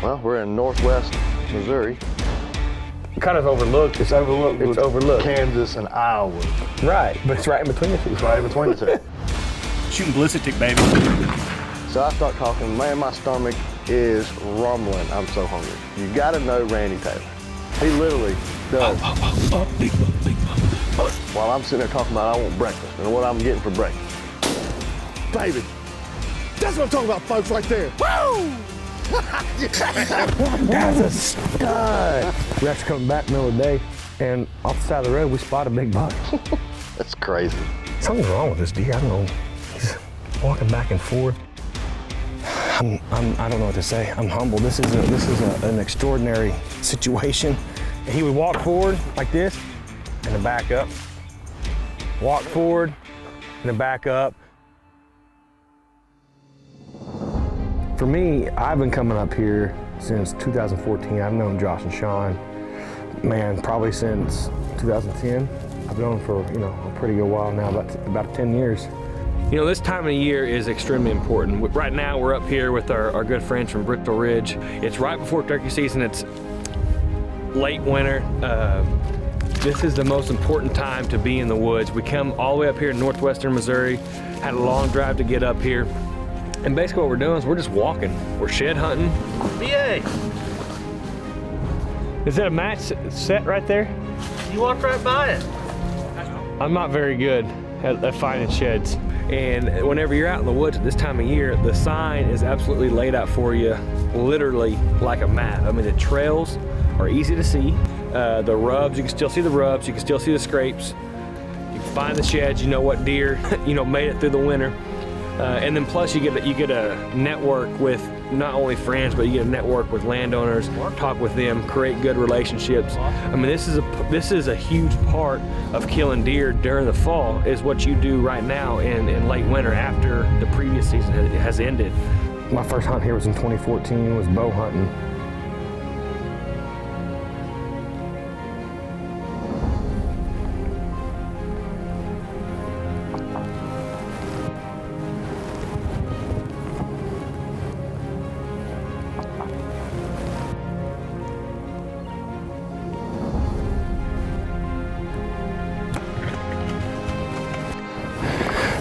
Well, we're in northwest Missouri. Kind of overlooked. It's overlooked. Kansas and Iowa. Right, but it's right in between the two. It's right in between the two. Shooting ballistic, baby. So I start talking, man, my stomach is rumbling. I'm so hungry. You gotta know Randy Taylor. He literally does. Big buck. While I'm sitting there talking about I want breakfast and what I'm getting for breakfast. Baby, that's what I'm talking about, folks, right there. Woo! That's a stud. We actually come back middle of the day, and off the side of the road, we spot a big buck. That's crazy. Something's wrong with this deer. I don't know. He's walking back and forth. I don't know what to say. I'm humble. This is an extraordinary situation. He would walk forward like this, and then back up. Walk forward, and then back up. For me, I've been coming up here since 2014. I've known Josh and Sean, man, probably since 2010. I've known them for, a pretty good while now, about 10 years. This time of the year is extremely important. Right now, we're up here with our good friends from Bristle Ridge. It's right before turkey season. It's late winter. This is the most important time to be in the woods. We come all the way up here in northwestern Missouri, had a long drive to get up here. And basically what we're doing is we're just walking. We're shed hunting. BA, Is that a match set right there? you walked right by it. I'm not very good at finding sheds. And whenever you're out in the woods at this time of year, the sign is absolutely laid out for you, literally like a map. I mean, the trails are easy to see. The rubs, you can still see the rubs, you can still see the scrapes. You can find the sheds, you know what deer, made it through the winter. And then plus you get a network with not only friends, but you get a network with landowners, talk with them, create good relationships. I mean, this is a huge part of killing deer during the fall, is what you do right now in late winter after the previous season has ended. My first hunt here was in 2014, was bow hunting.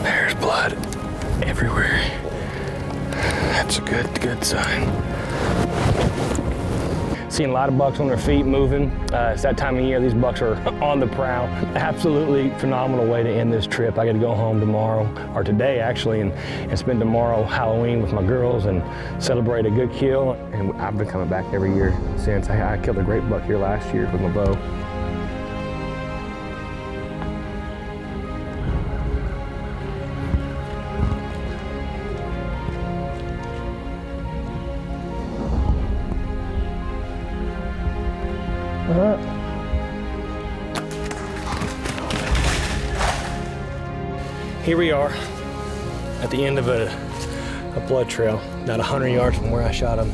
There's blood everywhere. That's a good sign. Seeing a lot of bucks on their feet moving. It's that time of year, these bucks are on the prowl. Absolutely phenomenal way to end this trip. I got to go home tomorrow, or today actually, and spend tomorrow Halloween with my girls and celebrate a good kill. And I've been coming back every year since. I killed a great buck here last year with my bow. Here we are at the end of a blood trail, about 100 yards from where I shot him.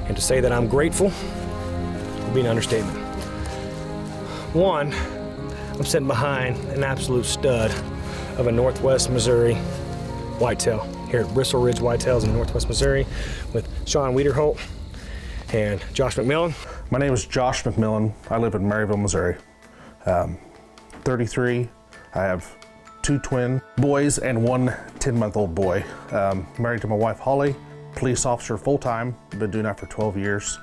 And to say that I'm grateful would be an understatement. One, I'm sitting behind an absolute stud of a Northwest Missouri whitetail here at Bristle Ridge Whitetails in Northwest Missouri with Sean Wiederholt and Josh McMillan. My name is Josh McMillan. I live in Maryville, Missouri. 33. I have 2 twin boys and 1 10-month-old boy. Married to my wife, Holly. Police officer full-time. Been doing that for 12 years.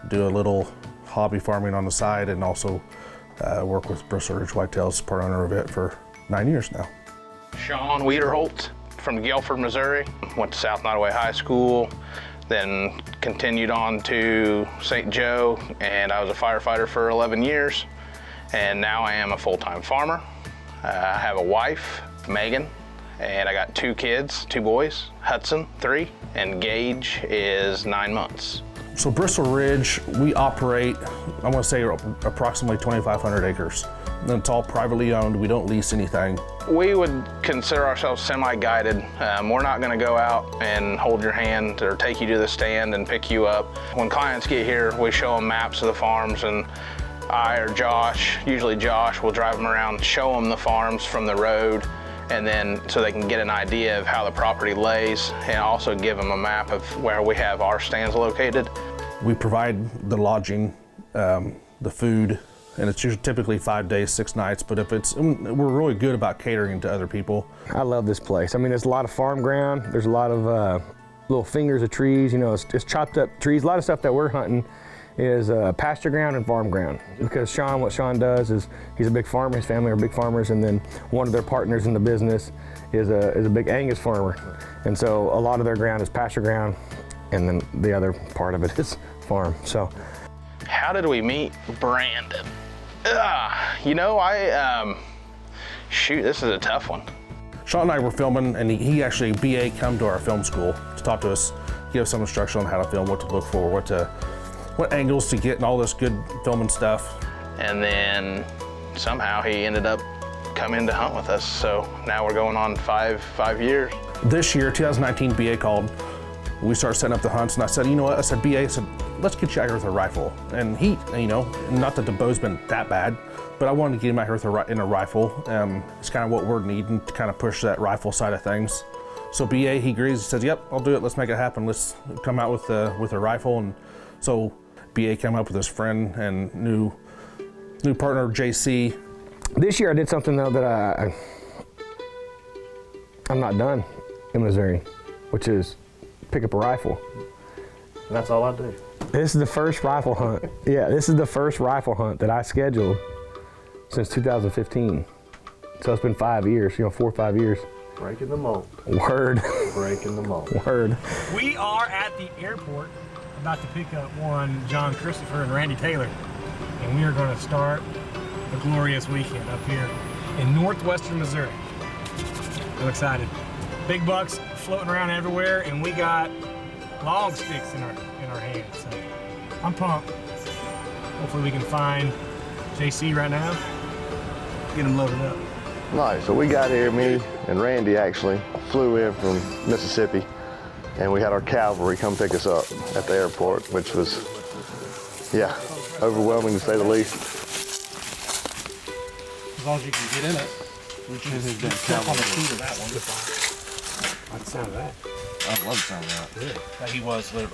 Do a little hobby farming on the side and also work with Bristle Ridge Whitetails, part owner of it for 9 years now. Sean Wiederholt from Guilford, Missouri. Went to South Nottoway High School, then continued on to St. Joe, and I was a firefighter for 11 years. And now I am a full-time farmer. I have a wife, Megan, and I got 2 kids, 2 boys, Hudson, 3, and Gage is 9 months. So Bristle Ridge, we operate, I want to say approximately 2,500 acres. And it's all privately owned. We don't lease anything. We would consider ourselves semi-guided. We're not going to go out and hold your hand or take you to the stand and pick you up. When clients get here, we show them maps of the farms, and I or Josh, usually Josh, will drive them around, show them the farms from the road, and then so they can get an idea of how the property lays, and also give them a map of where we have our stands located. We provide the lodging, the food, and it's usually typically 5 days, 6 nights, but if it's, we're really good about catering to other people. I love this place. I mean, there's a lot of farm ground. There's a lot of little fingers of trees, you know, it's chopped up trees. A lot of stuff that we're hunting is pasture ground and farm ground. Because what Sean does is he's a big farmer, his family are big farmers, and then one of their partners in the business is a big Angus farmer. And so a lot of their ground is pasture ground, and then the other part of it is farm, so. How did we meet Brandon? You know, shoot, this is a tough one. Sean and I were filming, and he actually, BA, come to our film school to talk to us, give us some instruction on how to film, what to look for, what angles to get, and all this good filming stuff. And then somehow he ended up coming to hunt with us. So now we're going on five years. This year, 2019, BA called. We started setting up the hunts, and I said, you know what? I said, BA, I said, let's get you out here with a rifle. And he, you know, not that the bow's been that bad, but I wanted to get him out here with in a rifle. It's kind of what we're needing to kind of push that rifle side of things. So BA, he agrees. He says, "Yep, I'll do it. Let's make it happen. Let's come out with a rifle." And so BA came up with his friend and new partner, JC. This year I did something though that I'm not done in Missouri, which is pick up a rifle. And that's all I do. This is the first rifle hunt. Yeah, this is the first rifle hunt that I scheduled since 2015. So it's been 5 years, 4 or 5 years. Breaking the mold. Word. Breaking the mold. Word. We are at the airport about to pick up one John Christopher and Randy Taylor. And we are going to start a glorious weekend up here in northwestern Missouri. I'm excited. Big bucks floating around everywhere, and we got long sticks in our hands. So I'm pumped. Hopefully we can find JC right now, get him loaded up. Nice, so we got here, me and Randy actually flew in from Mississippi, and we had our cavalry come pick us up at the airport, which was, yeah, overwhelming to say the least. As long as you can get in it. We can step on the seat of that one. I like the sound of that. I love the sound of that. Yeah. He was here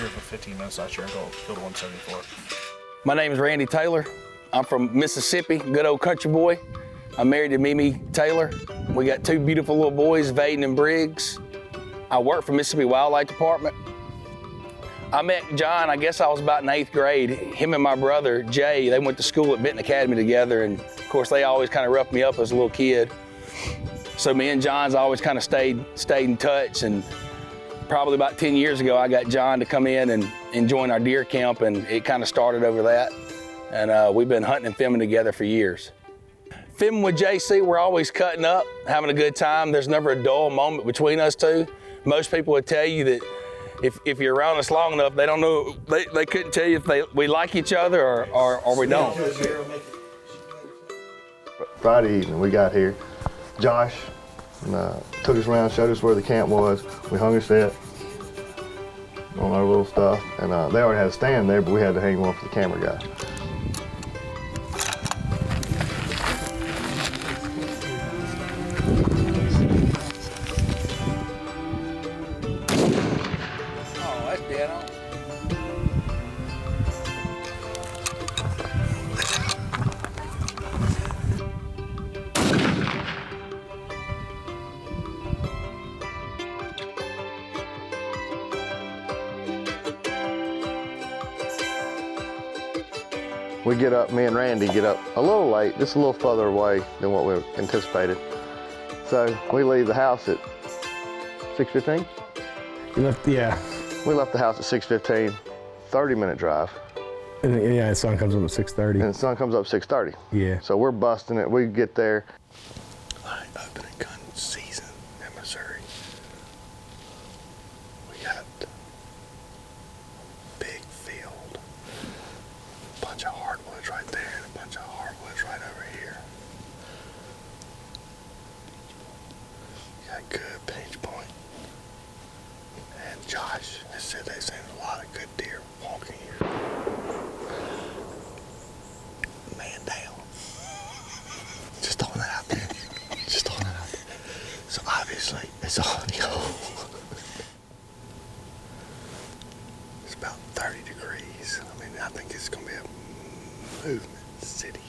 for 15 minutes last year and killed 174. My name is Randy Taylor. I'm from Mississippi, good old country boy. I'm married to Mimi Taylor. We got 2 beautiful little boys, Vaden and Briggs. I work for Mississippi Wildlife Department. I met John, I guess I was about in 8th grade. Him and my brother, Jay, they went to school at Benton Academy together, and of course they always kind of roughed me up as a little kid. So me and John's always kind of stayed in touch, and probably about 10 years ago I got John to come in and join our deer camp, and it kind of started over that. And we've been hunting and filming together for years. Filming with JC, we're always cutting up, having a good time. There's never a dull moment between us two. Most people would tell you that if you're around us long enough, they don't know, they couldn't tell you if we like each other or we don't. Friday evening, we got here. Josh took us around, showed us where the camp was. We hung a set on our little stuff, and they already had a stand there, but we had to hang one for the camera guy. Oh, that's dead on. We get up, me and Randy get up a little late, just a little further away than what we anticipated. So we leave the house at 6:15. Yeah. We left the house at 6:15, 30-minute drive. And yeah, the sun comes up at 6:30. And the sun comes up 6:30. Yeah. So we're busting it. We get there. Opening gun season in Missouri. We got a big field, a bunch of hardwoods right there, and a bunch of hardwoods right over here. Got good pinch point. And Josh has said they've seen a lot of good deer walking here. Man down. Just throwing that out there. Just throwing that out there. So obviously it's on, yo. It's about 30 degrees. I mean, I think it's gonna be a movement city.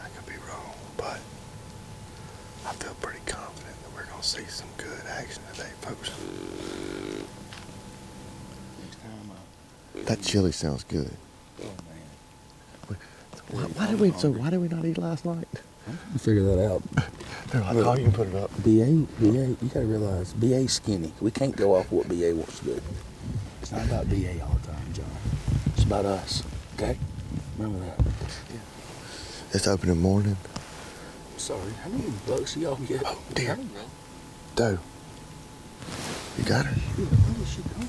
I could be wrong, but I feel pretty confident that we're gonna see some good action today, folks. That chili sounds good. Oh man. Why did we not eat last night? Figure that out. Oh, you can put it up. BA, you gotta realize, BA's skinny. We can't go off what BA wants to do. It's not about BA all the time, John. It's about us, okay? Remember that. Yeah. It's open in the morning. I'm sorry, how many bucks y'all get? Oh, dear. Doe. You got her? Yeah, where did she go?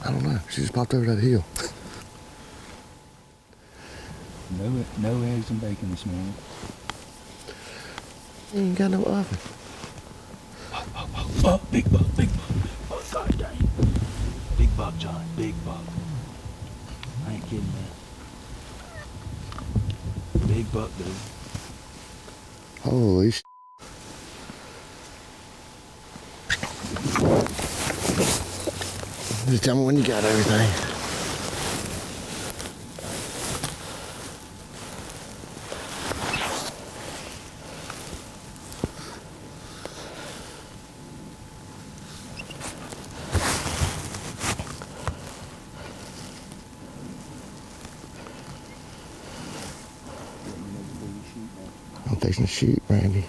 I don't know. She just popped over that hill. No eggs and bacon this morning. You ain't got no oven. Oh, big buck, big buck. Oh, God dang. Big buck, John, big buck. I ain't kidding, man. Big buck, dude. Holy sh**. Just tell me when you got everything. I'm fixing to shoot, Randy.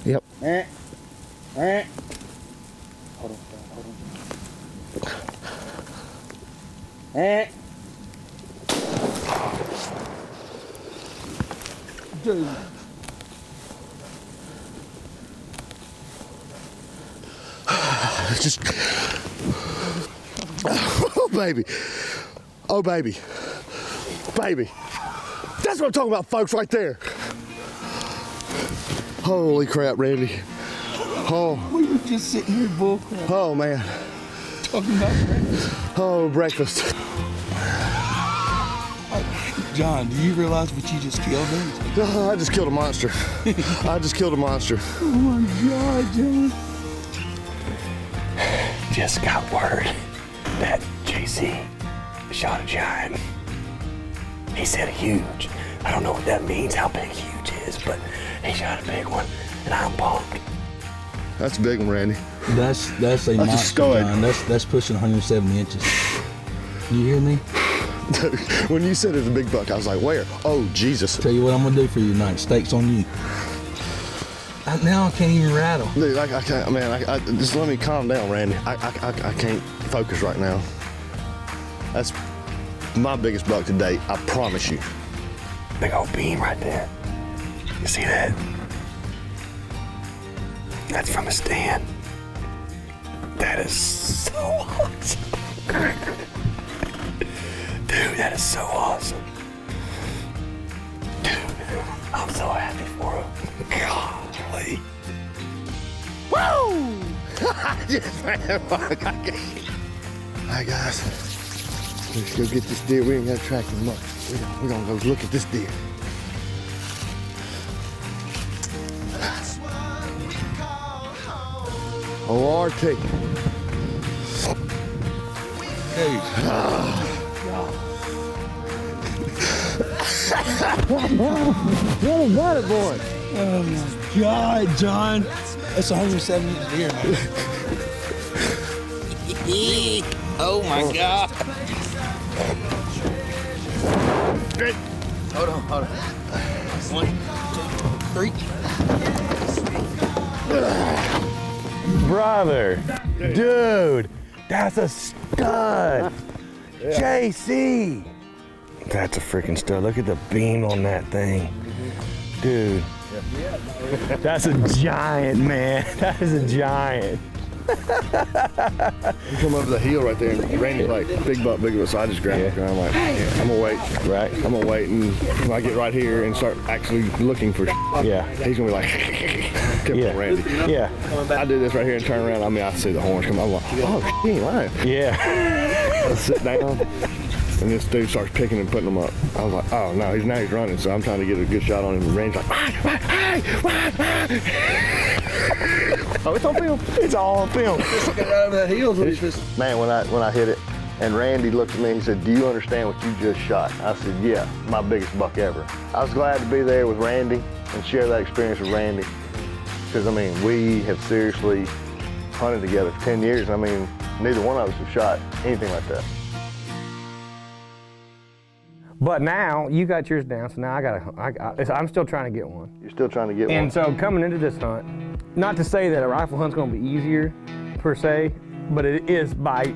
Yep. Hold on. Dude. Just. Oh, baby. Oh, baby. Baby. That's what I'm talking about, folks, right there. Holy crap, Randy. Oh. We were just sitting here bullcrap. Oh, man. Talking about breakfast. Oh, breakfast. John, do you realize what you just killed there? Oh, I just killed a monster. I just killed a monster. Oh my God, John. Just got word that JC shot a giant. He said huge. I don't know what that means, how big huge is, but he shot a big one, and I'm pumped. That's a big one, Randy. That's a monster, John. That's pushing 170 inches. You hear me? Dude, when you said it was a big buck, I was like, where? Oh, Jesus. Tell you what I'm gonna do for you tonight. Steaks on you. Now I can't even rattle. Dude, I can't, man, just let me calm down, Randy. I can't focus right now. That's my biggest buck to date, I promise you. Big old beam right there. You see that? That's from a stand. That is so awesome. Dude, that is so awesome. Dude, I'm so happy for him. Golly. Woo! Alright, guys. Let's go get this deer. We ain't got to track him much. We're gonna go look at this deer. ORT. Dude. What about it, boy? Oh my God, John. That's 170 deer, man. Oh my God. Hold on. 1, 2, 3. Brother, dude, that's a stud. JC. That's a freaking stud. Look at the beam on that thing. Dude. That's a giant, man. That is a giant. He come over the hill right there, and Randy's like, big buck, so I just grabbed it. And I'm like, I'm gonna wait. Right. I'm gonna wait, and when I get right here and start actually looking for Yeah. he's gonna be like, come on, Randy. Yeah. I do this right here and turn around. I mean, I see the horns come. I'm like, oh, he ain't lying. Yeah. I sit down, and this dude starts picking and putting them up. I was like, oh no, he's running. So I'm trying to get a good shot on him. And Randy's like, oh, it's on film. It's all on film. Right over that hill. Man, when I hit it, and Randy looked at me and he said, do you understand what you just shot? I said, yeah, my biggest buck ever. I was glad to be there with Randy and share that experience with Randy. Because, I mean, we have seriously hunted together for 10 years. I mean, neither one of us have shot anything like that. But now you got yours down, so now I'm still trying to get one. You're still trying to get one? And so coming into this hunt, not to say that a rifle hunt's gonna be easier per se, but it is by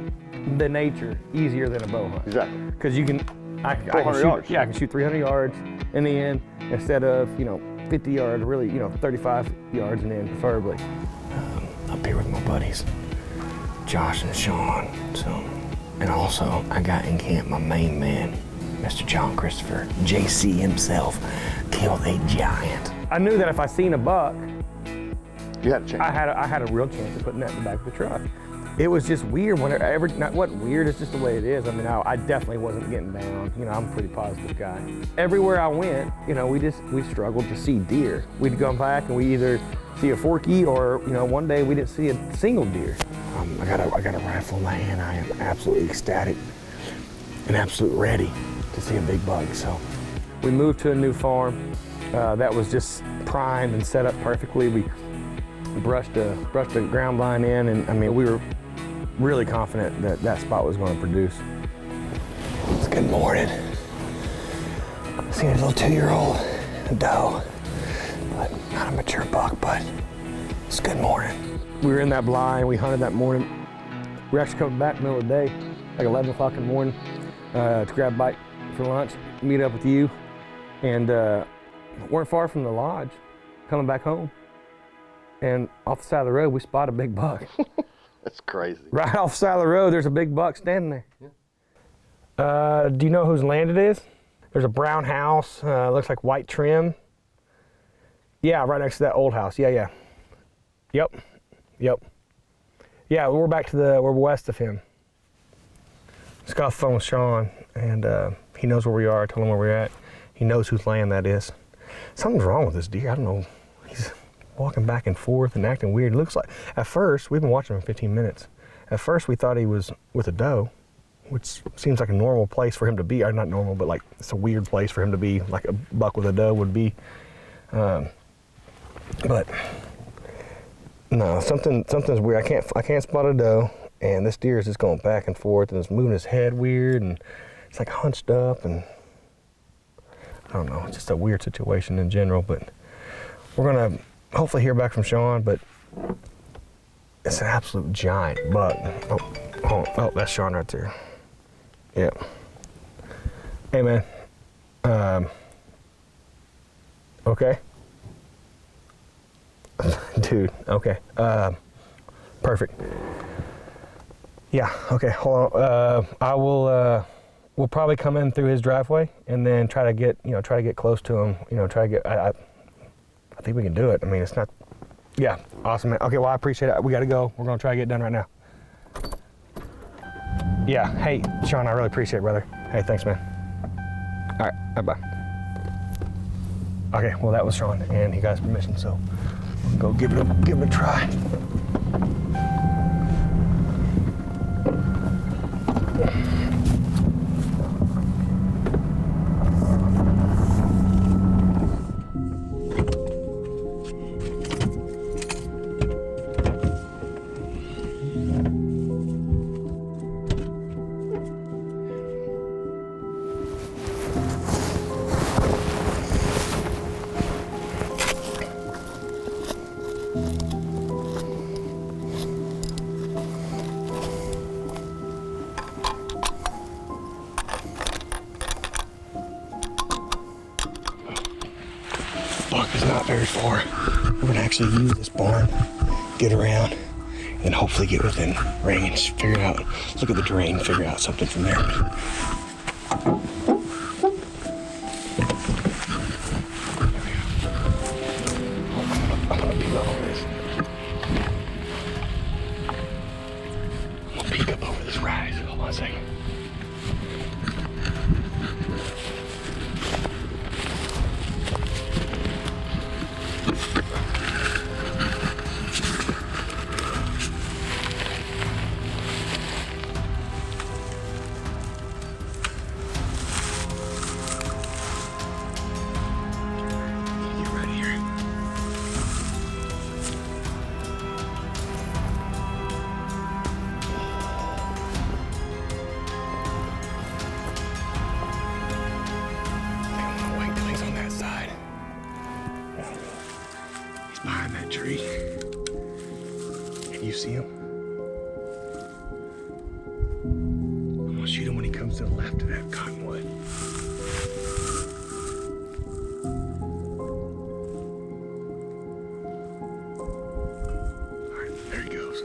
the nature easier than a bow hunt. Exactly. Because you can, I can 400 shoot, yards. Yeah, I can shoot 300 yards in the end instead of 50 yards, really 35 yards in the end preferably. Up here with my buddies, Josh and Sean. And also I got in camp my main man, Mr. John Christopher, JC himself, killed a giant. I knew that if I seen a buck, You had a chance. I had a real chance of putting that in the back of the truck. It was just weird whenever, not what weird, it's just the way it is. I mean, I definitely wasn't getting down. I'm a pretty positive guy. Everywhere I went, we struggled to see deer. We'd come back and we either see a forky or, one day we didn't see a single deer. I got a rifle in my hand. I am absolutely ecstatic and absolutely ready to see a big buck. So we moved to a new farm that was just primed and set up perfectly. We brushed the ground line in, and I mean, we were really confident that that spot was going to produce. It's good morning. I seen a little 2-year-old doe, but not a mature buck, but it's good morning. We were in that blind, we hunted that morning. We were actually coming back in the middle of the day, like 11 o'clock in the morning, to grab a bite for lunch, meet up with you, and weren't far from the lodge, coming back home. And off the side of the road, we spot a big buck. That's crazy. Right off the side of the road, there's a big buck standing there. Yeah. Do you know whose land it is? There's a brown house, looks like white trim. Yeah, right next to that old house. Yeah. Yep. Yeah, we're west of him. Just got off the phone with Sean, and he knows where we are. I told him where we're at. He knows whose land that is. Something's wrong with this deer. I don't know. He's walking back and forth and acting weird. It looks like, at first, we've been watching him for 15 minutes. At first, we thought he was with a doe, which seems like a normal place for him to be. Or not normal, but like it's a weird place for him to be, like a buck with a doe would be. But no, something's weird. I can't spot a doe, and this deer is just going back and forth, and it's moving his head weird, and it's like hunched up, and I don't know. It's just a weird situation in general, but we're gonna hopefully hear back from Sean, but it's an absolute giant buck. Oh, that's Sean right there. Yeah. Hey, man. Okay. Dude, okay. Perfect. Yeah, okay, hold on. We'll probably come in through his driveway and then try to get close to him, I think we can do it. I mean, it's not, yeah, awesome, man. Okay, well, I appreciate it. We got to go. We're going to try to get it done right now. Yeah, hey, Sean, I really appreciate it, brother. Hey, thanks, man. All right, bye-bye. Okay, well, that was Sean, and he got his permission, so we'll go give it a try. Buck is not very far. We're gonna actually use this barn, get around, and hopefully get within range. Figure out, look at the terrain, figure out something from there. I'm gonna peek up over this. I'm gonna peek up over this rise. Hold on a second. Behind that tree. Can you see him? I'm gonna shoot him when he comes to the left of that cottonwood. All right, there he goes.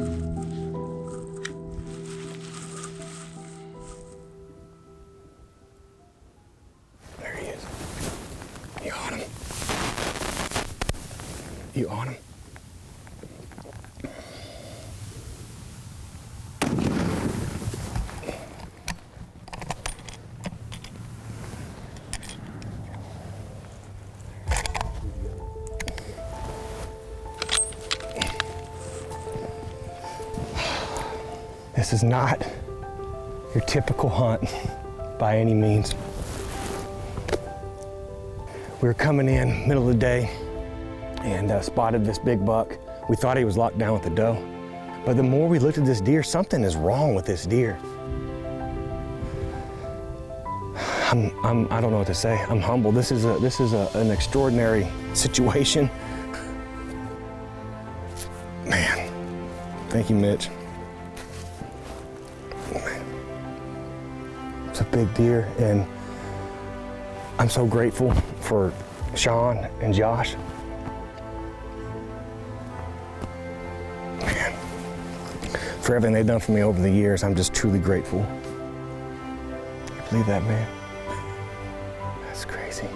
There he is. You on him? You on him? This is not your typical hunt by any means. We were coming in middle of the day and spotted this big buck. We thought he was locked down with the doe. But the more we looked at this deer, something is wrong with this deer. I don't know what to say. I'm humbled. This is an extraordinary situation. Man, thank you, Mitch. It's a big deer, and I'm so grateful for Sean and Josh. Man, for everything they've done for me over the years, I'm just truly grateful. Can you believe that, man? That's crazy.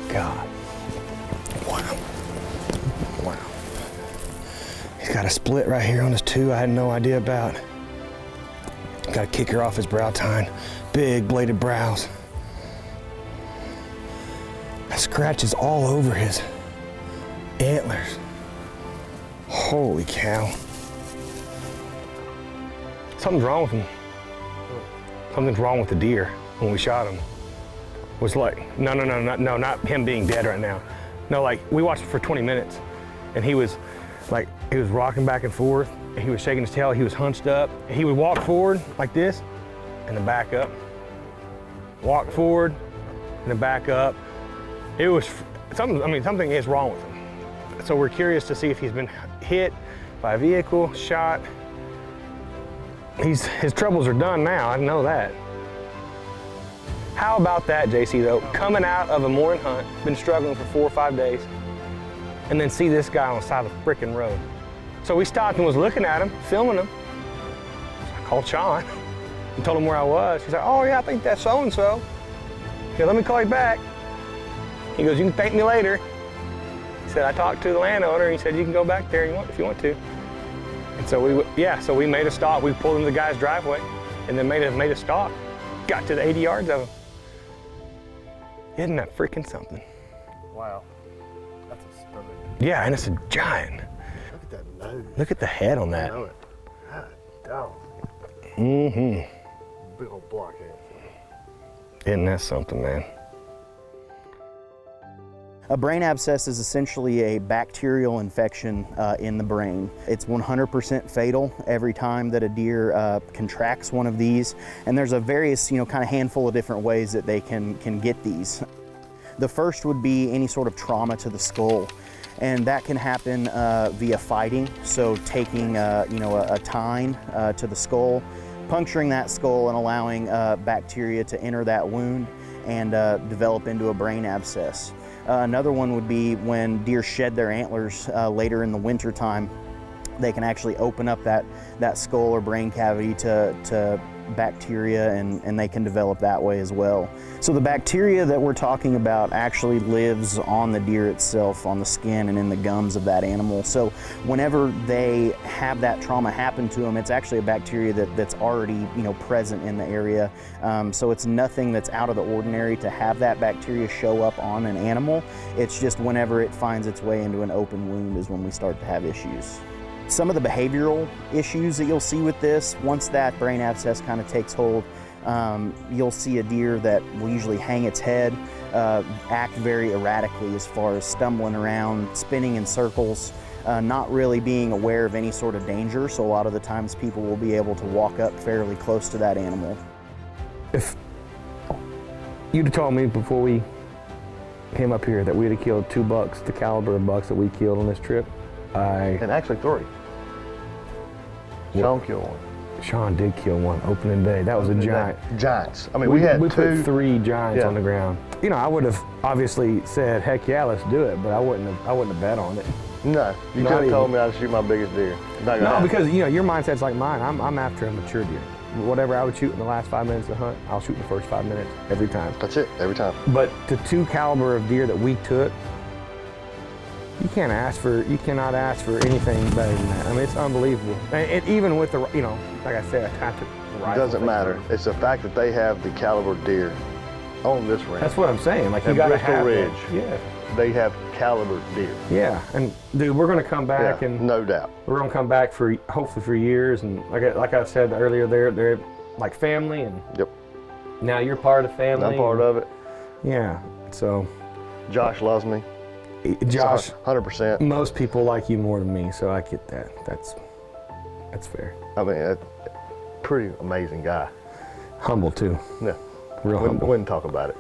God. Wow. Wow. He's got a split right here on his two I had no idea about. Got a kicker off his brow tine. Big bladed brows. Scratches all over his antlers. Holy cow. Something's wrong with him. Something's wrong with the deer when we shot him. It was like, no, not him being dead right now. No, like, we watched for 20 minutes and he was rocking back and forth. He was shaking his tail, he was hunched up. He would walk forward like this and then back up. Walk forward and then back up. It was something is wrong with him. So we're curious to see if he's been hit by a vehicle, shot. His troubles are done now, I know that. How about that, JC, though? Coming out of a morning hunt, been struggling for 4 or 5 days, and then see this guy on the side of the frickin' road. So we stopped and was looking at him, filming him. I called Sean and told him where I was. He's like, oh yeah, I think that's so-and-so. Yeah, let me call you back. He goes, you can thank me later. He said, I talked to the landowner. And he said, you can go back there if you want to. And so we made a stop. We pulled into the guy's driveway and then made a stop. Got to the 80 yards of him. Isn't that freaking something? Wow, that's a stunning. Yeah, and it's a giant. Look at that nose. Look at the head on that. I know it. God, dog. Mm-hmm. Big old blockhead. Isn't that something, man? A brain abscess is essentially a bacterial infection in the brain. It's 100% fatal every time that a deer contracts one of these, and there's a various, kind of handful of different ways that they can get these. The first would be any sort of trauma to the skull, and that can happen via fighting. So taking, a tine to the skull, puncturing that skull, and allowing bacteria to enter that wound and develop into a brain abscess. Another one would be when deer shed their antlers later in the winter time. They can actually open up that skull or brain cavity to bacteria, and they can develop that way as well. So the bacteria that we're talking about actually lives on the deer itself, on the skin and in the gums of that animal. So whenever they have that trauma happen to them, it's actually a bacteria that's already present in the area. So it's nothing that's out of the ordinary to have that bacteria show up on an animal. It's just whenever it finds its way into an open wound is when we start to have issues. Some of the behavioral issues that you'll see with this, once that brain abscess kind of takes hold, you'll see a deer that will usually hang its head, act very erratically as far as stumbling around, spinning in circles, not really being aware of any sort of danger. So a lot of the times people will be able to walk up fairly close to that animal. If you'd have told me before we came up here that we'd have killed 2 bucks, the caliber of bucks that we killed on this trip, And actually 3. Sean killed one. Sean did kill one opening day. That was a giant. Giants. I mean, we had 2. put 3 giants Yeah. on the ground. I would have obviously said, heck yeah, let's do it, but I wouldn't have bet on it. No, you could have told me I'd shoot my biggest deer. Not gonna No, happen. because your mindset's like mine. I'm after a mature deer. Whatever I would shoot in the last 5 minutes of the hunt, I'll shoot in the first 5 minutes every time. That's it, every time. But the 2 caliber of deer that we took, you cannot ask for anything better than that. I mean, it's unbelievable. And even with the, like I said, I took the rifle. It doesn't matter. It's the fact that they have the caliber deer on this ranch. That's what I'm saying. Like, you And gotta Bristle have Ridge. that. Yeah. They have caliber deer. Yeah, and dude, we're gonna come back, Yeah, and no doubt. we're gonna come back for hopefully for years. And like I said earlier, they're like family, and Yep. now you're part of the family. I'm part of it. Yeah. So Josh loves me. Josh, 100%. most people like you more than me, so I get that. That's fair. I mean, pretty amazing guy. Humble too. Yeah. Real humble. Wouldn't talk about it.